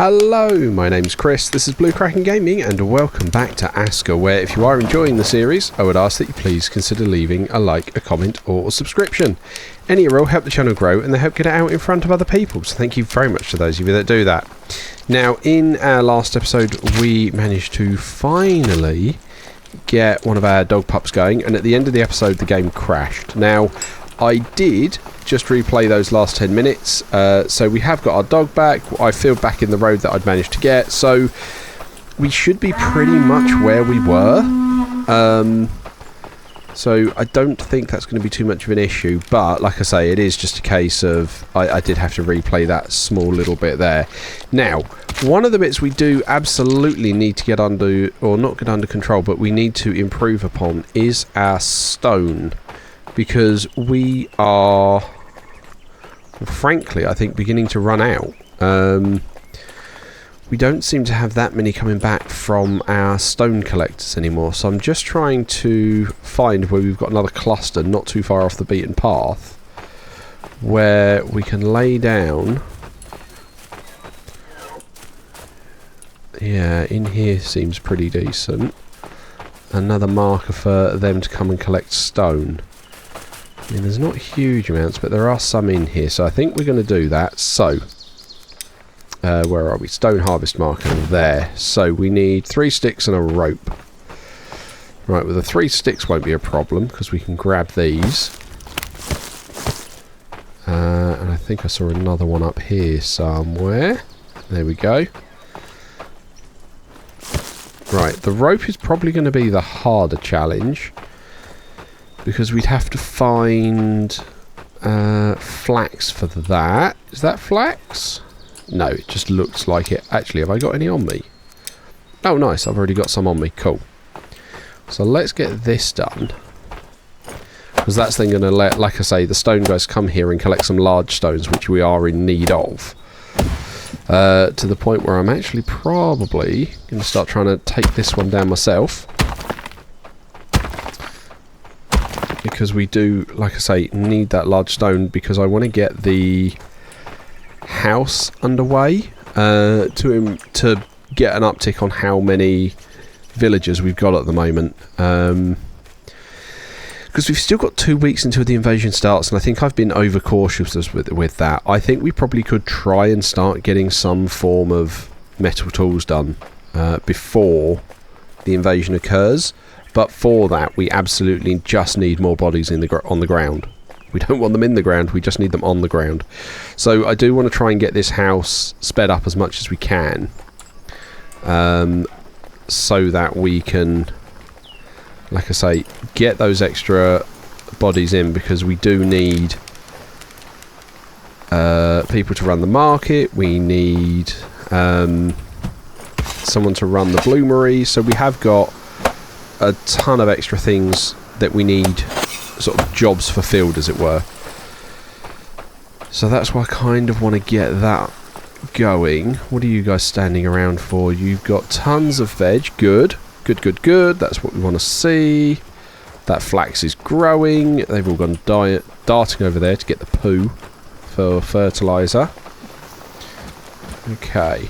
Hello, my name's Chris, this is Blue Kraken Gaming, and welcome back to Aska, where if you are enjoying the series, I would ask that you please consider leaving a like, a comment or a subscription. Any will help the channel grow and they help get it out in front of other people, so thank you very much to those of you that do that. Now, in our last episode we managed to finally get one of our dog pups going, and at the end of the episode the game crashed. Now, I did just replay those last 10 minutes, so we have got our dog back. I filled back in the road that I'd managed to get, so we should be pretty much where we were. So I don't think that's going to be too much of an issue, but like I say, it is just a case of I did have to replay that small little bit there. Now, one of the bits we do absolutely need to get under, or not get under control, but we need to improve upon is our stone. Because we are, frankly, I think, beginning to run out. We don't seem to have that many coming back from our stone collectors anymore. So I'm just trying to find where we've got another cluster not too far off the beaten path, where we can lay down. Yeah, in here seems pretty decent. Another marker for them to come and collect stone. I mean, there's not huge amounts, but there are some in here, so I think we're going to do that. So, where are we? Stone harvest marker there. So we need 3 sticks and a rope. Right, well the 3 sticks won't be a problem, because we can grab these. And I think I saw another one up here somewhere. There we go. Right, the rope is probably going to be the harder challenge, because we'd have to find flax for that. Is that flax? No, it just looks like it. Actually, have I got any on me? Oh, nice. I've already got some on me. Cool. So let's get this done. Because that's then going to let, like I say, the stone guys come here and collect some large stones, which we are in need of. To the point where I'm actually probably going to start trying to take this one down myself. Because we do, like I say, need that large stone, because I want to get the house underway to get an uptick on how many villagers we've got at the moment. Because we've still got 2 weeks until the invasion starts, and I think I've been overcautious with that. I think we probably could try and start getting some form of metal tools done before the invasion occurs. But for that, we absolutely just need more bodies on the ground. We don't want them in the ground, we just need them on the ground. So I do want to try and get this house sped up as much as we can. So that we can, like I say, get those extra bodies in, because we do need people to run the market. We need someone to run the bloomery. So we have got a ton of extra things that we need, sort of jobs fulfilled, as it were. So that's why I kind of want to get that going. What are you guys standing around for? You've got tons of veg. Good. Good, good, good. That's what we want to see. That flax is growing. They've all gone darting over there to get the poo for fertiliser. Okay.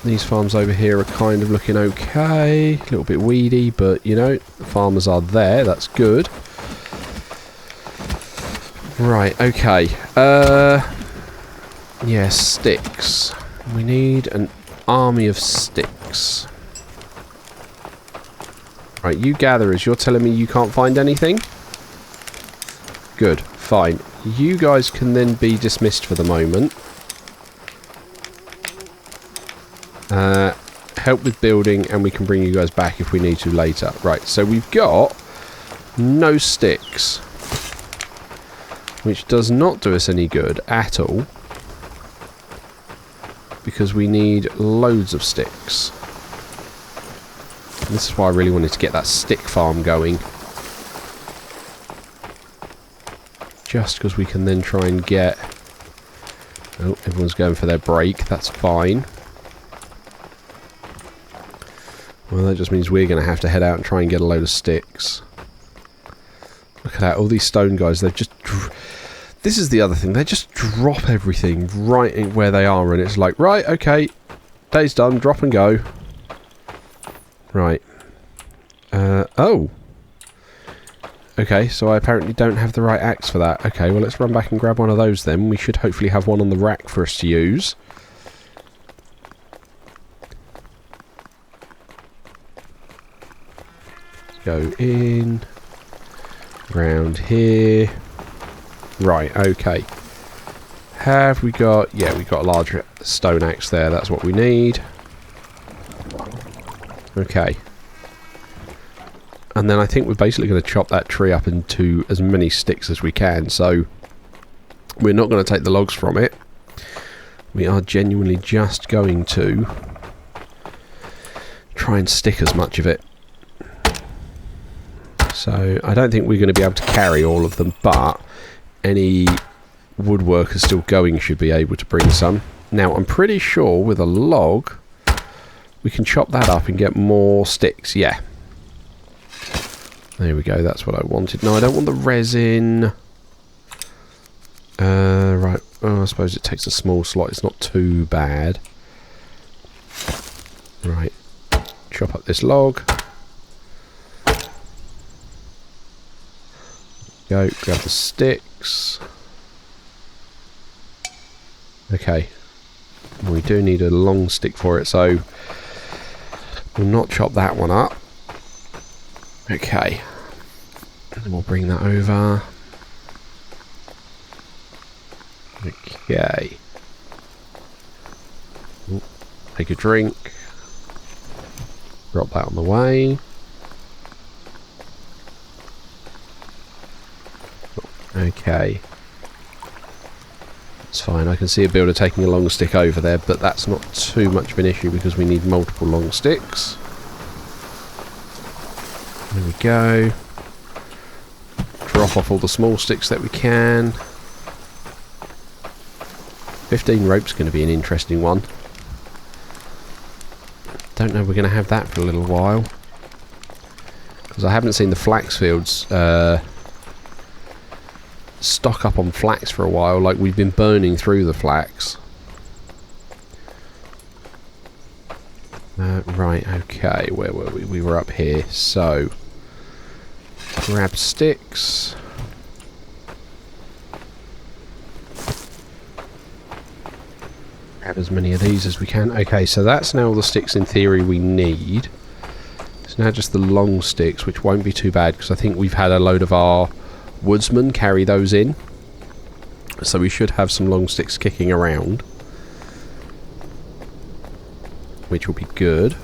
These farms over here are kind of looking okay. A little bit weedy, but you know, the farmers are there. That's good. Right, okay. Yeah, sticks. We need an army of sticks. Right, you gatherers, you're telling me you can't find anything? Good, fine. You guys can then be dismissed for the moment. Help with building, and we can bring you guys back if we need to later. Right, so we've got no sticks, which does not do us any good at all, because we need loads of sticks. And this is why I really wanted to get that stick farm going, just because we can then try and get... Oh, everyone's going for their break. That's fine. Well, that just means we're going to have to head out and try and get a load of sticks. Look at that, all these stone guys, they've just... This is the other thing. They just drop everything right in where they are, and it's like, right, okay, day's done, drop and go. Right. Oh. Okay, so I apparently don't have the right axe for that. Okay, well, let's run back and grab one of those then. We should hopefully have one on the rack for us to use. Go in. Round here. Right, okay. Have we got... Yeah, we've got a large stone axe there. That's what we need. Okay. And then I think we're basically going to chop that tree up into as many sticks as we can. So we're not going to take the logs from it. We are genuinely just going to try and stick as much of it. So I don't think we're going to be able to carry all of them, but any woodworker still going should be able to bring some. Now I'm pretty sure with a log we can chop that up and get more sticks. Yeah. There we go, that's what I wanted. No, I don't want the resin. Right, oh, I suppose it takes a small slot. It's not too bad. Right, chop up this log. Go, grab the sticks. Okay. We do need a long stick for it, so we'll not chop that one up. Okay. And we'll bring that over. Okay. Ooh, take a drink. Drop that on the way. Okay. It's fine. I can see a builder taking a long stick over there, but that's not too much of an issue because we need multiple long sticks. There we go. Drop off all the small sticks that we can. 15 rope's going to be an interesting one. Don't know we're going to have that for a little while. Because I haven't seen the flax fields stock up on flax for a while. Like, we've been burning through the flax. Right, okay, where were we? We were up here, so grab sticks. Grab as many of these as we can. Okay, so that's now all the sticks in theory we need. It's now just the long sticks, which won't be too bad because I think we've had a load of our woodsmen carry those in. So we should have some long sticks kicking around, which will be good.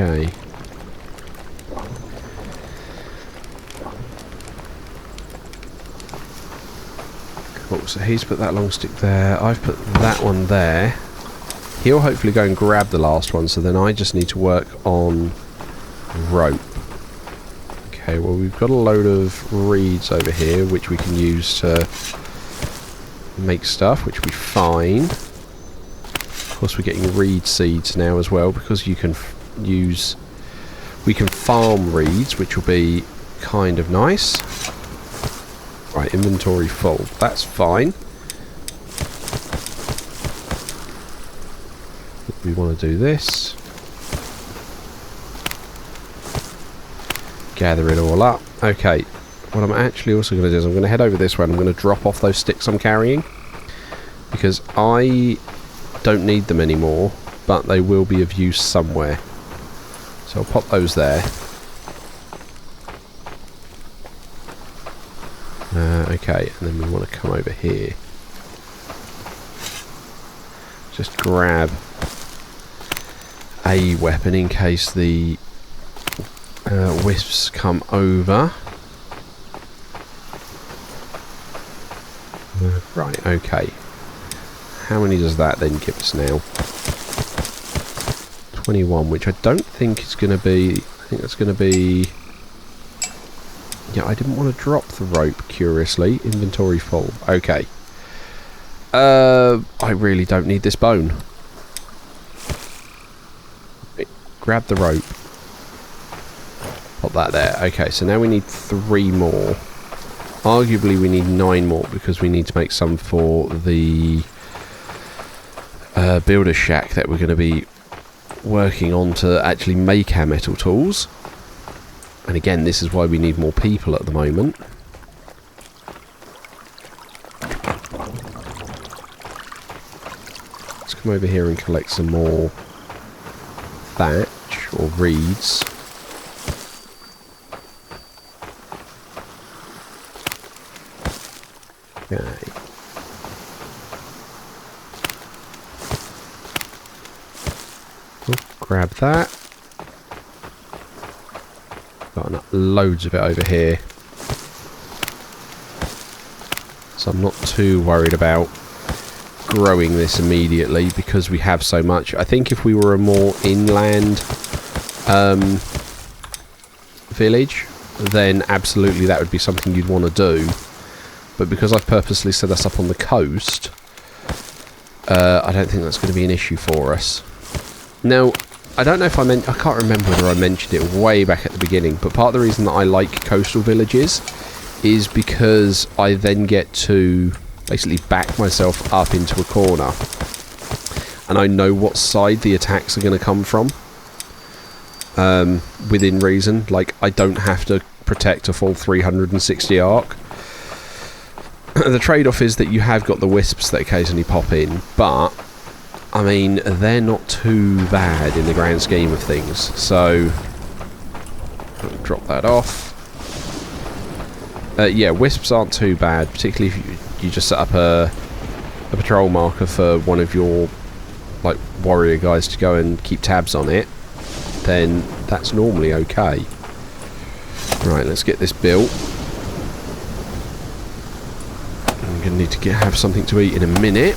Okay. Cool, so he's put that long stick there. I've put that one there. He'll hopefully go and grab the last one, so then I just need to work on rope. Okay, well, we've got a load of reeds over here, which we can use to make stuff, which will be fine. Of course, we're getting reed seeds now as well, because you can we can farm reeds, which will be kind of nice. Right, inventory full. That's fine. We want to do this. Gather it all up. Okay, what I'm actually also going to do is I'm going to head over this way and I'm going to drop off those sticks I'm carrying, because I don't need them anymore, but they will be of use somewhere. So I'll pop those there. Okay, and then we want to come over here. Just grab a weapon in case the wisps come over. Right, okay. How many does that then give us now? 21, which I don't think is going to be... I think that's going to be... Yeah, I didn't want to drop the rope, curiously. Inventory full. Okay. I really don't need this bone. Grab the rope. Pop that there. Okay, so now we need 3 more. Arguably we need 9 more because we need to make some for the builder shack that we're going to be working on to actually make our metal tools. And again, this is why we need more people at the moment. Let's come over here and collect some more thatch or reeds. Okay. Oh, grab that. Got loads of it over here. So I'm not too worried about growing this immediately because we have so much. I think if we were a more inland village, then absolutely that would be something you'd want to do. But because I've purposely set us up on the coast, I don't think that's going to be an issue for us. Now, I don't know if I can't remember whether I mentioned it way back at the beginning, but part of the reason that I like coastal villages is because I then get to basically back myself up into a corner. And I know what side the attacks are going to come from. Within reason. Like, I don't have to protect a full 360 arc. The trade-off is that you have got the wisps that occasionally pop in, but I mean, they're not too bad in the grand scheme of things. So, I'll drop that off. Yeah, wisps aren't too bad, particularly if you just set up a patrol marker for one of your like warrior guys to go and keep tabs on it. Then that's normally okay. Right, let's get this built. I'm going to need to have something to eat in a minute.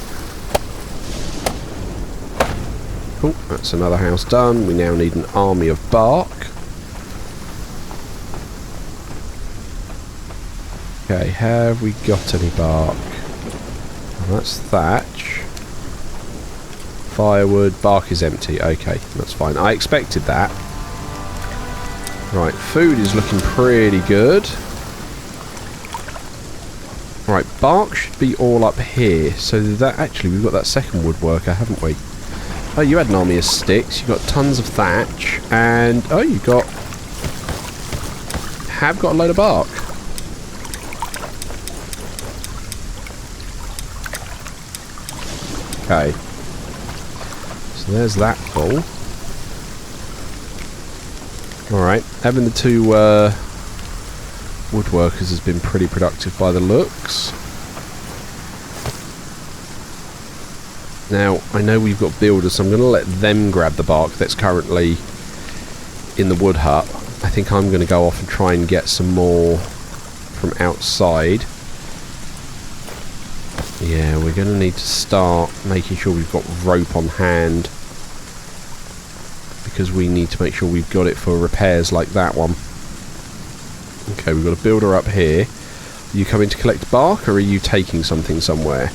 Cool, that's another house done. We now need an army of bark. Okay, have we got any bark? Well, that's thatch. Firewood, bark is empty. Okay, that's fine. I expected that. Right, food is looking pretty good. Right, bark should be all up here. So that actually, we've got that second woodworker, haven't we? Oh, you had an army of sticks. You got tons of thatch, and oh, you have got a load of bark. Okay. So there's that full. Alright, having the 2 woodworkers has been pretty productive by the looks. Now, I know we've got builders, so I'm going to let them grab the bark that's currently in the wood hut. I think I'm going to go off and try and get some more from outside. Yeah, we're going to need to start making sure we've got rope on hand, because we need to make sure we've got it for repairs like that one. Okay, we've got a builder up here. Are you coming to collect bark, or are you taking something somewhere?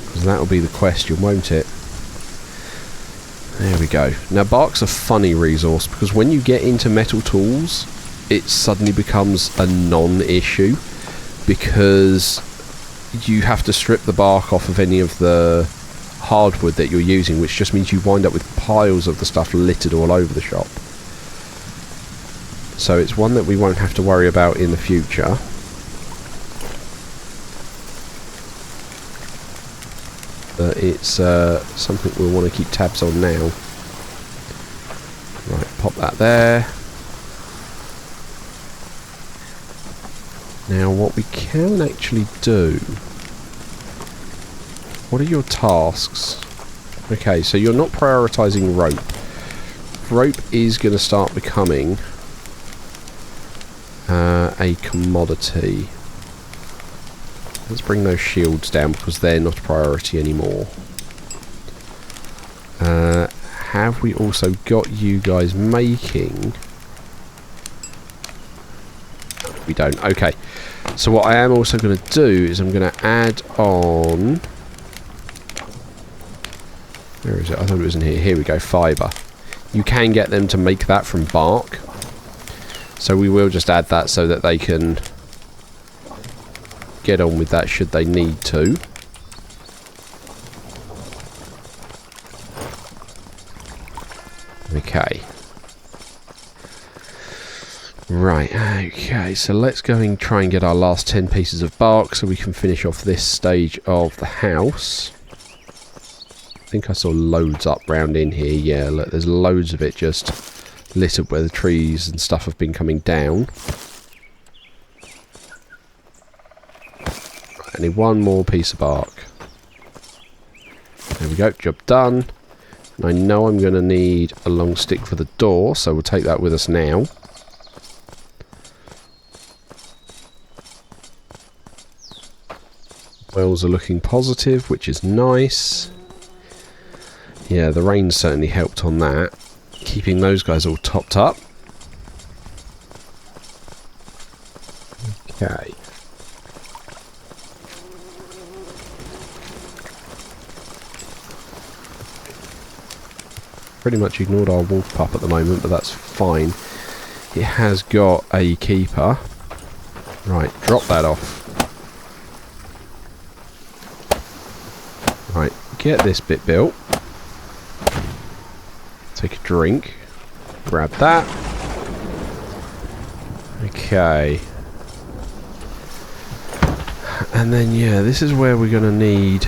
Because that will be the question, won't it? There we go. Now, bark's a funny resource, because when you get into metal tools, it suddenly becomes a non-issue, because you have to strip the bark off of any of the hardwood that you're using, which just means you wind up with piles of the stuff littered all over the shop. So it's one that we won't have to worry about in the future. But it's something we'll want to keep tabs on now. Right, pop that there. Now what we can actually do... What are your tasks? Okay, so you're not prioritising rope. Rope is going to start becoming a commodity. Let's bring those shields down because they're not a priority anymore. Have we also got you guys making... We don't. Okay. So what I am also going to do is I'm going to add on... Where is it? I thought it was in here. Here we go. Fibre. You can get them to make that from bark. So we will just add that so that they can get on with that should they need to. Okay. Right, okay, so let's go and try and get our last 10 pieces of bark so we can finish off this stage of the house. I think I saw loads up round in here. Yeah, look, there's loads of it just littered where the trees and stuff have been coming down. I need one more piece of bark. There we go, job done. And I know I'm going to need a long stick for the door, so we'll take that with us now. Wells are looking positive, which is nice. Yeah, the rain certainly helped on that. Keeping those guys all topped up. Okay. Pretty much ignored our wolf pup at the moment, but that's fine. It has got a keeper. Right, drop that off. Right, get this bit built. Take a drink. Grab that. Okay. And then, yeah, this is where we're going to need...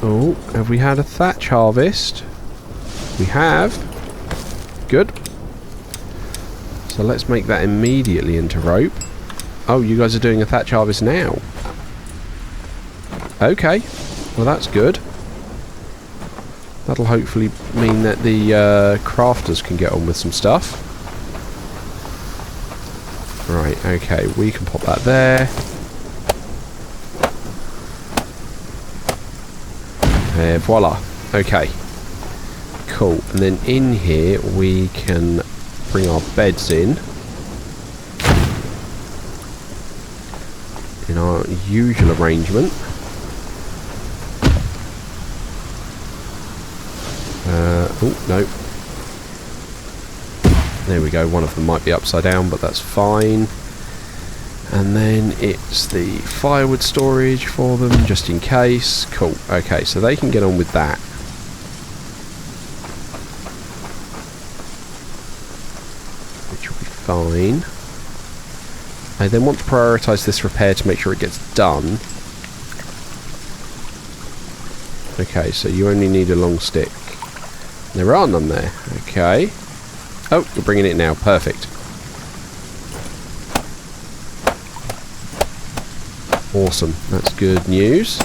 Oh, have we had a thatch harvest? We have. Good. So let's make that immediately into rope. Oh, you guys are doing a thatch harvest now. Okay. Well, that's good. That'll hopefully mean that the crafters can get on with some stuff. Right, okay. We can pop that there. Voila. Okay. Cool. And then in here we can bring our beds in our usual arrangement. Oh, no. There we go. One of them might be upside down, but that's fine. And then it's the firewood storage for them, just in case. Cool. Okay, so they can get on with that. Which will be fine. I then want to prioritise this repair to make sure it gets done. Okay, so you only need a long stick. There are none there. Okay. Oh, you're bringing it now. Perfect. Awesome. That's good news.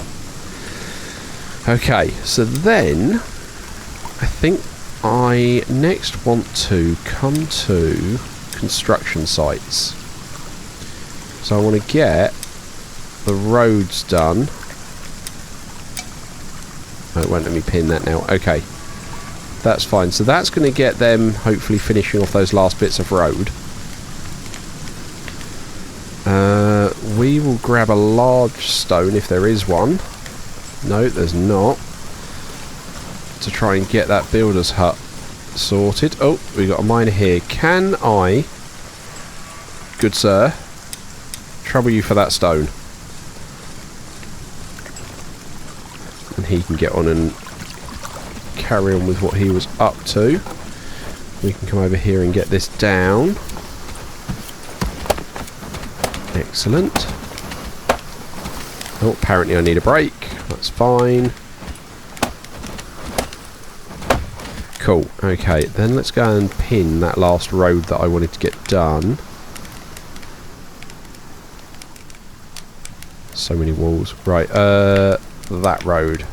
Okay, so then I think I next want to come to construction sites. So I want to get the roads done. Oh, it won't let me pin that now. Okay. That's fine. So that's going to get them hopefully finishing off those last bits of road. We will grab a large stone if there is one. No, there's not. To try and get that builder's hut sorted. Oh, we got a miner here. Can I, good sir, trouble you for that stone? And he can get on and carry on with what he was up to. We can come over here and get this down. Excellent. Oh, apparently I need a break. That's fine. Cool. Okay, then let's go and pin that last road that I wanted to get done. So many walls. Right, that road.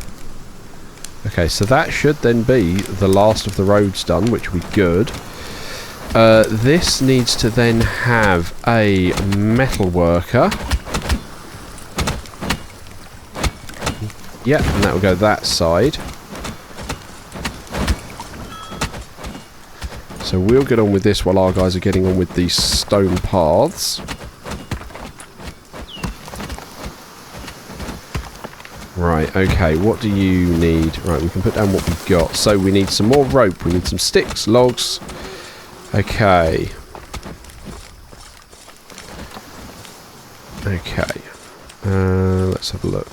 Okay, so that should then be the last of the roads done, which will be good. This needs to then have a metal worker. Yep, and that will go that side. So we'll get on with this while our guys are getting on with these stone paths. Right, okay, what do you need? Right, we can put down what we've got. So we need some more rope, we need some sticks, logs, Okay. Okay. Let's have a look.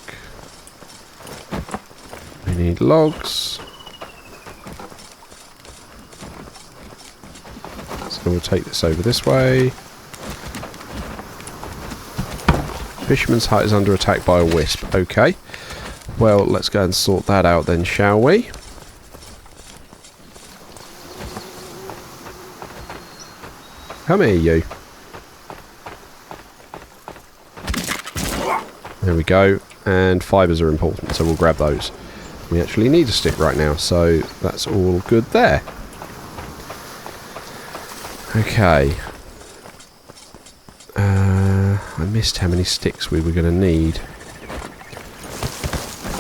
We need logs. So we'll take this over this way. Fisherman's hut is under attack by a wisp. Okay. Well, let's go and sort that out then, shall we? Come here, you. There we go. And fibres are important, so we'll grab those. We actually need a stick right now, so that's all good there. Okay. I missed how many sticks we were going to need. I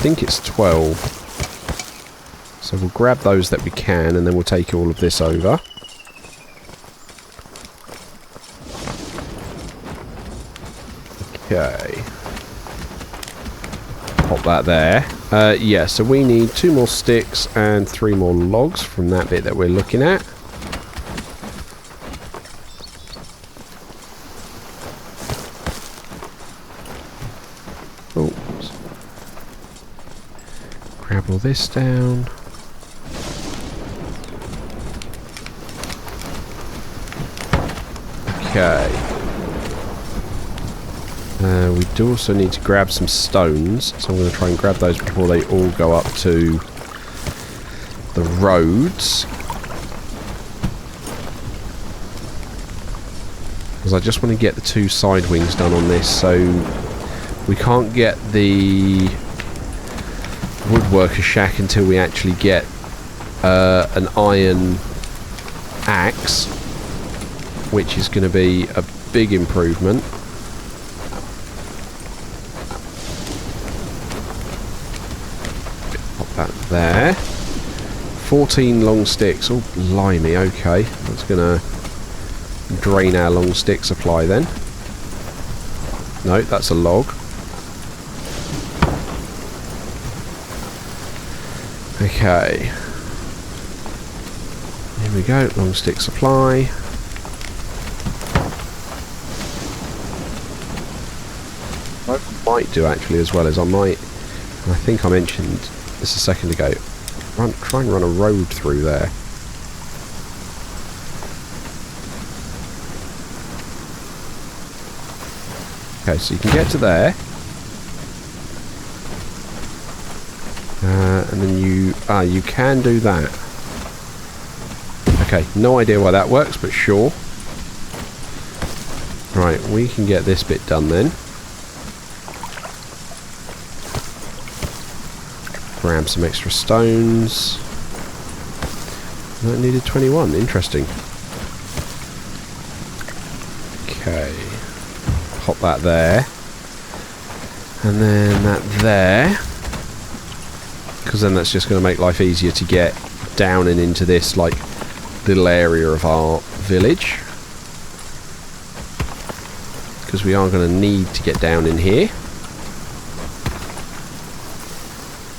think it's 12. So we'll grab those that we can, and then we'll take all of this over. Okay. Pop that there. Yeah, so we need 2 more sticks and 3 more logs from that bit that we're looking at. Oh. Grab all this down. Okay. We do also need to grab some stones, so I'm going to try and grab those before they all go up to the roads. Because I just want to get the 2 side wings done on this, so we can't get the woodworker shack until we actually get an iron axe, which is going to be a big improvement. That there. 14 long sticks. Oh, blimey, okay. That's going to drain our long stick supply then. No, that's a log. Okay. Here we go, long stick supply. What I might do actually as well as I think I mentioned this a second ago, try and run a road through there. Okay, so you can get to there. And then you can do that. Okay, no idea why that works, but sure. Right, we can get this bit done then. Grab some extra stones. That needed 21. Interesting. Okay. Pop that there. And then that there. Because then that's just going to make life easier to get down and into this, like, little area of our village. Because we are going to need to get down in here.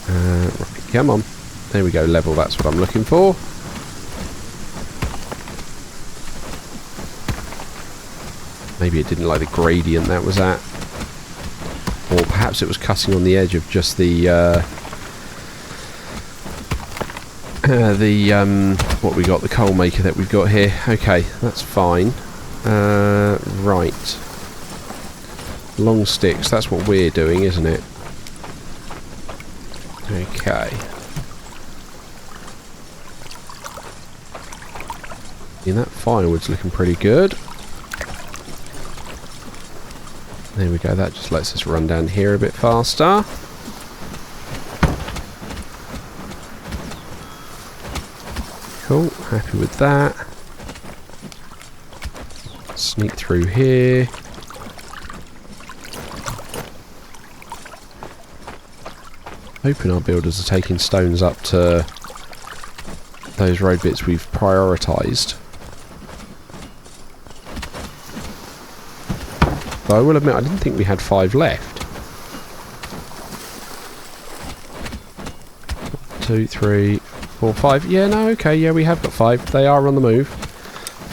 Right, come on. There we go, level, that's what I'm looking for. Maybe it didn't like the gradient that was at. Or perhaps it was cutting on the edge of just the what we got, the coal maker that we've got here. Okay, that's fine. Right. Long sticks, that's what we're doing, isn't it? Okay. And that firewood's looking pretty good. There we go, that just lets us run down here a bit faster. Cool, happy with that. Sneak through here. Hoping our builders are taking stones up to those road bits we've prioritised. Though I will admit I didn't think we had 5 left. 2, 3, 4, 5. Yeah, no, okay, yeah, we have got 5. They are on the move.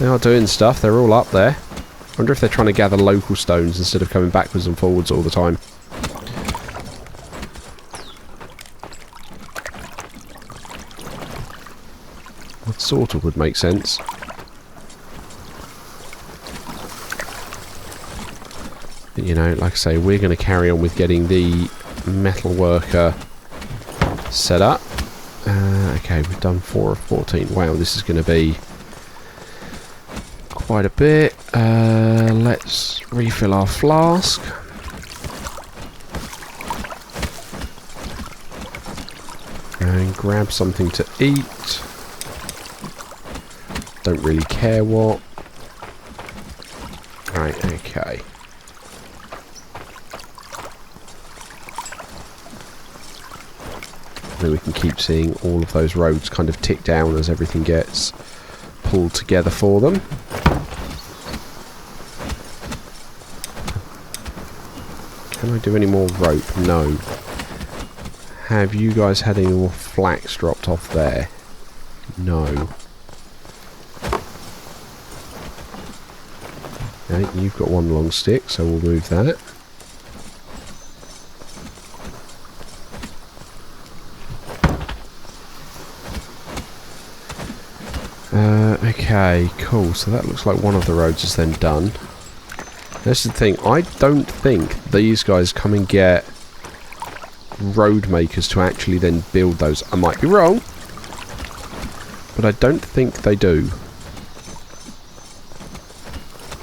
They are doing stuff. They're all up there. I wonder if they're trying to gather local stones instead of coming backwards and forwards all the time. That sort of would make sense. But, you know, like I say, we're going to carry on with getting the metal worker set up. Okay, we've done 4 of 14. Wow, this is going to be quite a bit. Let's refill our flask. And grab something to eat. Don't really care what. Right, okay. Then we can keep seeing all of those roads kind of tick down as everything gets pulled together for them. Can I do any more rope? No. Have you guys had any more flax dropped off there? No. Okay, you've got one long stick, so we'll move that. Okay, cool. So that looks like one of the roads is then done. This is the thing. I don't think these guys come and get road makers to actually then build those. I might be wrong, but I don't think they do.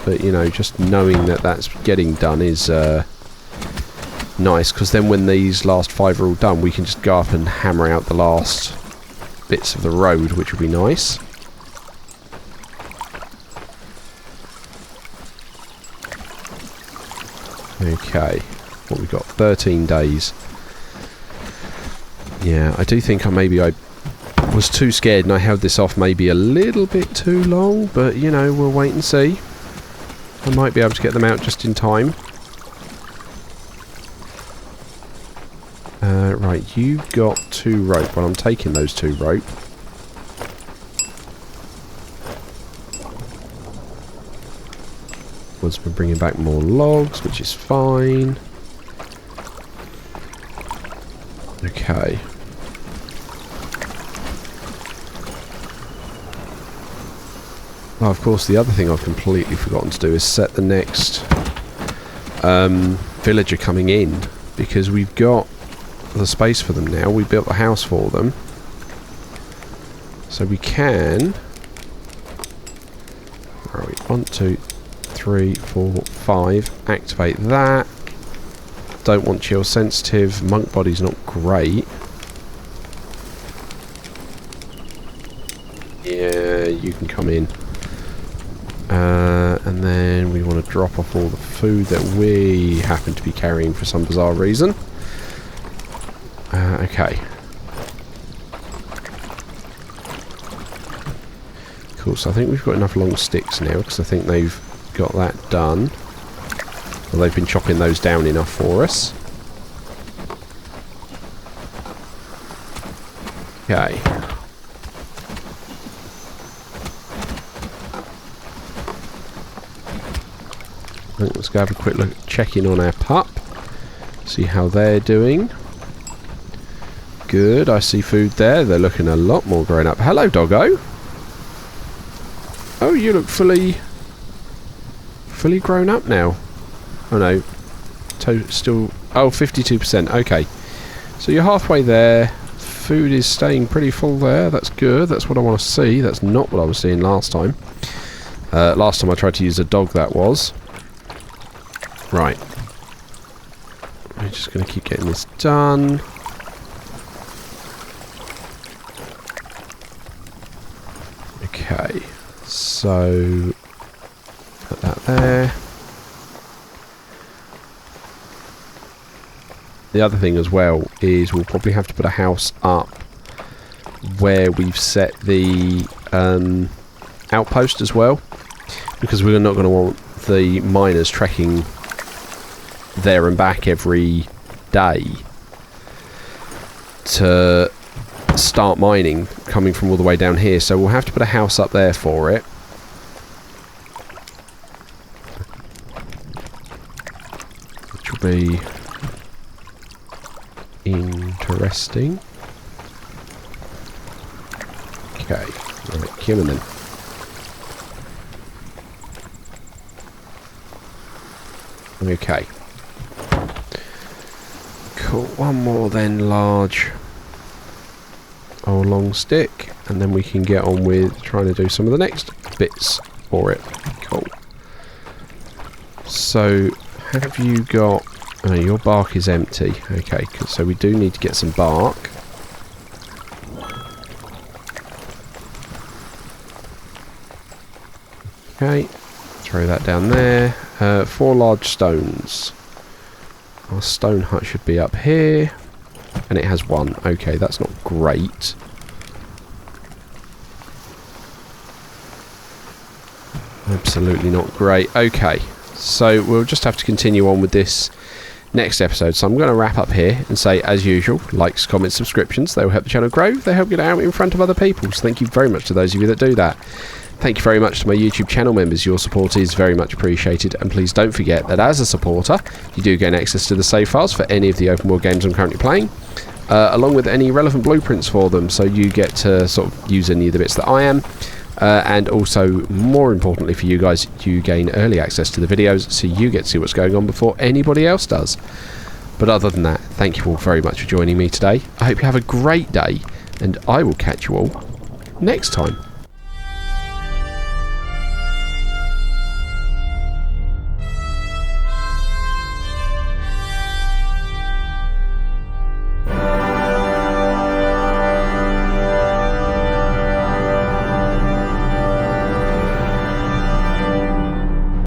But, you know, just knowing that that's getting done is nice, because then when these last 5 are all done, we can just go up and hammer out the last bits of the road, which would be nice. Okay, what we got? 13 days. Yeah, I do think I was too scared and I held this off maybe a little bit too long, but you know, we'll wait and see. I might be able to get them out just in time. Right, you've got 2 rope. Well, I'm taking those 2 rope. Once we're bringing back more logs, which is fine. Okay. Oh, of course, the other thing I've completely forgotten to do is set the next villager coming in, because we've got the space for them now. We built the house for them. So we can... Where are we? 1, 2, 3, 4, 5. Activate that. Don't want chill sensitive. Monk body's not great. Yeah, you can come in. And then we want to drop off all the food that we happen to be carrying for some bizarre reason. Okay. Cool, so I think we've got enough long sticks now, because I think they've got that done. Well, they've been chopping those down enough for us. Okay. Right, let's go have a quick look, check in on our pup. See how they're doing. Good, I see food there. They're looking a lot more grown up. Hello, doggo. Oh, you look fully grown up now. Oh no, still, oh, 52%, okay. So you're halfway there. Food is staying pretty full there. That's good, that's what I want to see. That's not what I was seeing last time. Last time I tried to use a dog, that was. Right. I'm just going to keep getting this done. Okay, so put that there. The other thing as well is we'll probably have to put a house up where we've set the outpost as well, because we're not going to want the miners trekking there and back every day to start mining, coming from all the way down here. So we'll have to put a house up there for it. will be interesting. Okay, right, kill him then. Okay. Cool, one more then, large or long stick, and then we can get on with trying to do some of the next bits for it. Cool. So, have you got... Oh, your bark is empty. Okay, so we do need to get some bark. Okay, throw that down there. 4 large stones. Our stone hut should be up here. And it has 1. Okay, that's not great. Absolutely not great. Okay, so we'll just have to continue on with this next episode. So I'm going to wrap up here and say, as usual, likes, comments, subscriptions. They will help the channel grow. They help get out in front of other people. So thank you very much to those of you that do that. Thank you very much to my YouTube channel members. Your support is very much appreciated. And please don't forget that as a supporter, you do gain access to the save files for any of the open world games I'm currently playing, along with any relevant blueprints for them. So you get to sort of use any of the bits that I am. And also, more importantly for you guys, you gain early access to the videos, so you get to see what's going on before anybody else does. But other than that, thank you all very much for joining me today. I hope you have a great day, and I will catch you all next time.